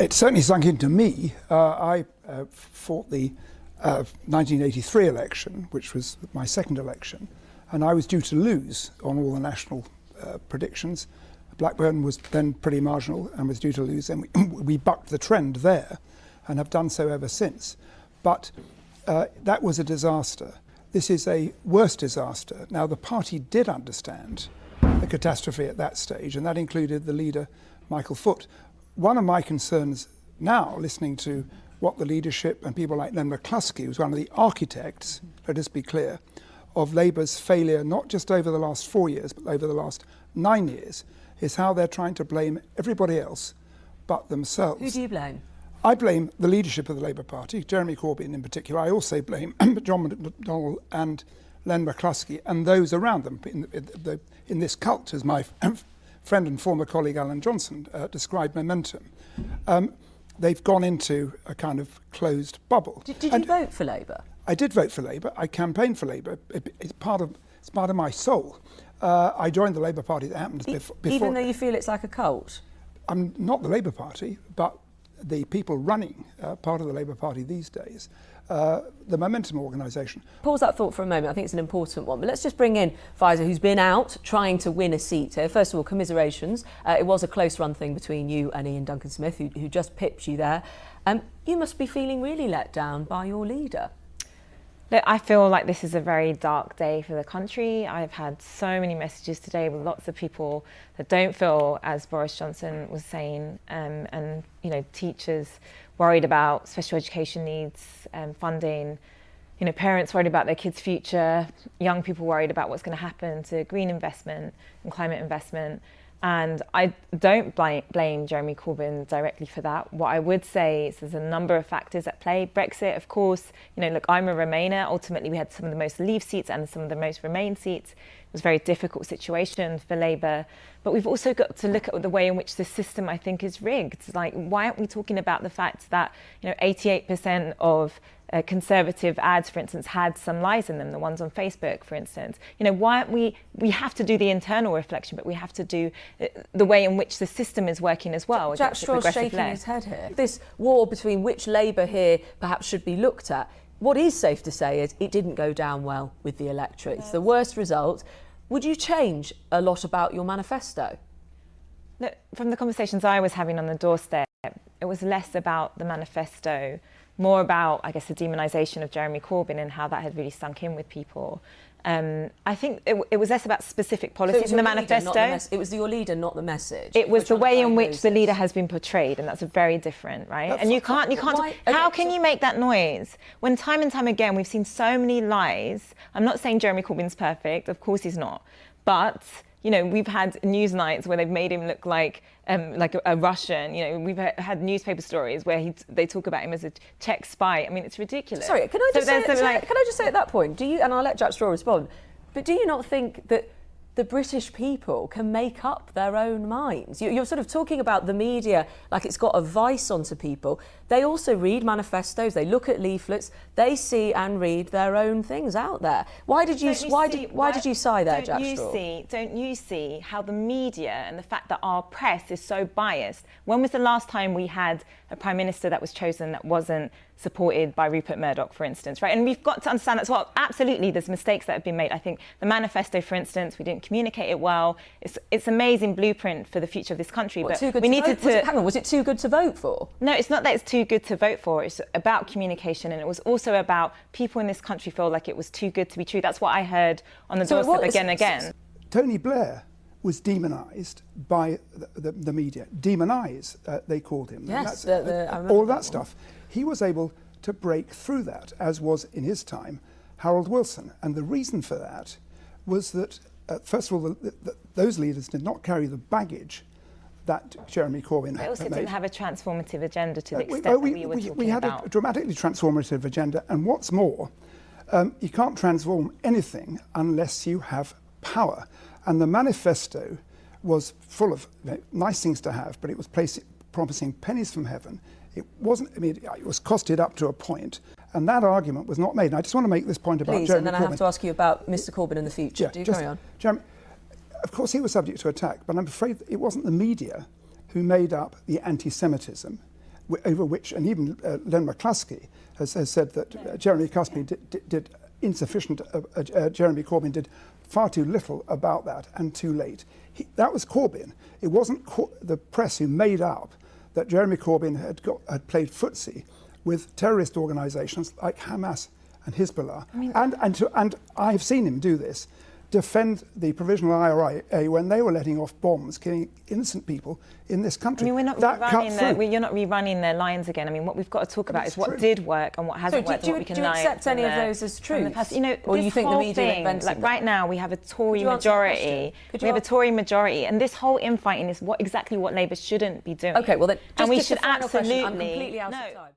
It certainly sunk into me. I fought the 1983 election, which was my second election, and I was due to lose on all the national predictions. Blackburn was then pretty marginal and was due to lose, and we bucked the trend there and have done so ever since. But that was a disaster. This is a worse disaster. Now, the party did understand the catastrophe at that stage, and that included the leader, Michael Foot. One of my concerns now, listening to what the leadership and people like Len McCluskey, who's one of the architects, let us be clear, of Labour's failure, not just over the last 4 years, but over the last 9 years, is how they're trying to blame everybody else but themselves. Who do you blame? I blame the leadership of the Labour Party, Jermey Corbyn in particular. I also blame John McDonnell and Len McCluskey and those around them in this cult, as my friend and former colleague Alan Johnson described Momentum. They've gone into a kind of closed bubble. Did you vote for Labour? I did vote for Labour. I campaigned for Labour. It's part of my soul. I joined the Labour Party that happened before. Even though you feel it's like a cult? I'm not the Labour Party, but the people running part of the Labour Party these days, the Momentum organisation. Pause that thought for a moment. I think it's an important one. But let's just bring in Faiza, who's been out trying to win a seat here. First of all, commiserations. It was a close run thing between you and Ian Duncan-Smith, who just pipped you there. You must be feeling really let down by your leader. Look, I feel like this is a very dark day for the country. I've had so many messages today with lots of people that don't feel as Boris Johnson was saying, and you know, teachers worried about special education needs and funding, you know, parents worried about their kids' future, young people worried about what's going to happen to green investment and climate investment. And I don't blame Jeremy Corbyn directly for that. What I would say is there's a number of factors at play. Brexit, of course, you know, look, I'm a Remainer. Ultimately, we had some of the most Leave seats and some of the most Remain seats. It was a very difficult situation for Labour. But we've also got to look at the way in which the system, I think, is rigged. Like, why aren't we talking about the fact that, you know, 88% of Conservative ads, for instance, had some lies in them, the ones on Facebook, for instance. You know, why aren't we have to do the internal reflection, but we have to do the way in which the system is working as well. Jack Straw's shaking his head here. This war between which Labour here perhaps should be looked at, what is safe to say is it didn't go down well with the electorate. It's the worst result. Would you change a lot about your manifesto? Look, from the conversations I was having on the doorstep, it was less about the manifesto, more about, I guess, the demonisation of Jeremy Corbyn and how that had really sunk in with people. I think it was less about specific policies in the manifesto. It was your leader, not the message. It was the way in which the leader has been portrayed, and that's very different, right? And you can't. How can you make that noise when time and time again we've seen so many lies? I'm not saying Jeremy Corbyn's perfect. Of course he's not, but you know, we've had news nights where they've made him look like a Russian. You know, we've had newspaper stories where they talk about him as a Czech spy. I mean, it's ridiculous. Sorry, can I just say at that point, do you, and I'll let Jack Straw respond, but do you not think that the British people can make up their own minds? You're sort of talking about the media like it's got a vice onto people. They also read manifestos, they look at leaflets, they see and read their own things out there. Why did you sigh there, Jack Straw? Don't you see how the media and the fact that our press is so biased? When was the last time we had a Prime Minister that was chosen that wasn't supported by Rupert Murdoch, for instance, right? And we've got to understand as well, absolutely, there's mistakes that have been made. I think the manifesto, for instance, we didn't communicate it well. It's an amazing blueprint for the future of this country. But we needed to... Hang on, was it too good to vote for? No, it's not that it's too good to vote for. It's about communication, and it was also about people in this country feel like it was too good to be true. That's what I heard on the doorstep again and again. Tony Blair was demonised by the media. Demonise, they called him. Yes, all that stuff. He was able to break through that, as was in his time Harold Wilson. And the reason for that was that, first of all, those leaders did not carry the baggage that Jeremy Corbyn had. They also didn't have a transformative agenda to the extent that we were talking about. We had a dramatically transformative agenda, and what's more, you can't transform anything unless you have power. And the manifesto was full of nice things to have, but it was promising pennies from heaven. It wasn't, I mean, it was costed up to a point, and that argument was not made. And I just want to make this point about Jeremy Corbyn. And then I have to ask you about Mr Corbyn in the future. Do you carry on? Jeremy, of course he was subject to attack, but I'm afraid it wasn't the media who made up the anti-Semitism. over which, and even Len McCluskey has said that Jeremy Corbyn did insufficient, Jeremy Corbyn did far too little about that and too late. That was Corbyn. It wasn't the press who made up that Jeremy Corbyn had played footsie with terrorist organisations like Hamas and Hezbollah. And I've seen him do this, defend the Provisional IRA when they were letting off bombs, killing innocent people in this country. I mean, you're not rerunning their lines again. I mean, what we've got to talk about is what did work and what hasn't worked, and what we can learn. Do you accept any of those as true? You know, or you think the media invented like right now we have a Tory majority. We have a Tory majority, and this whole infighting is exactly what Labour shouldn't be doing. Okay, well then, and we should absolutely. I'm completely out of time.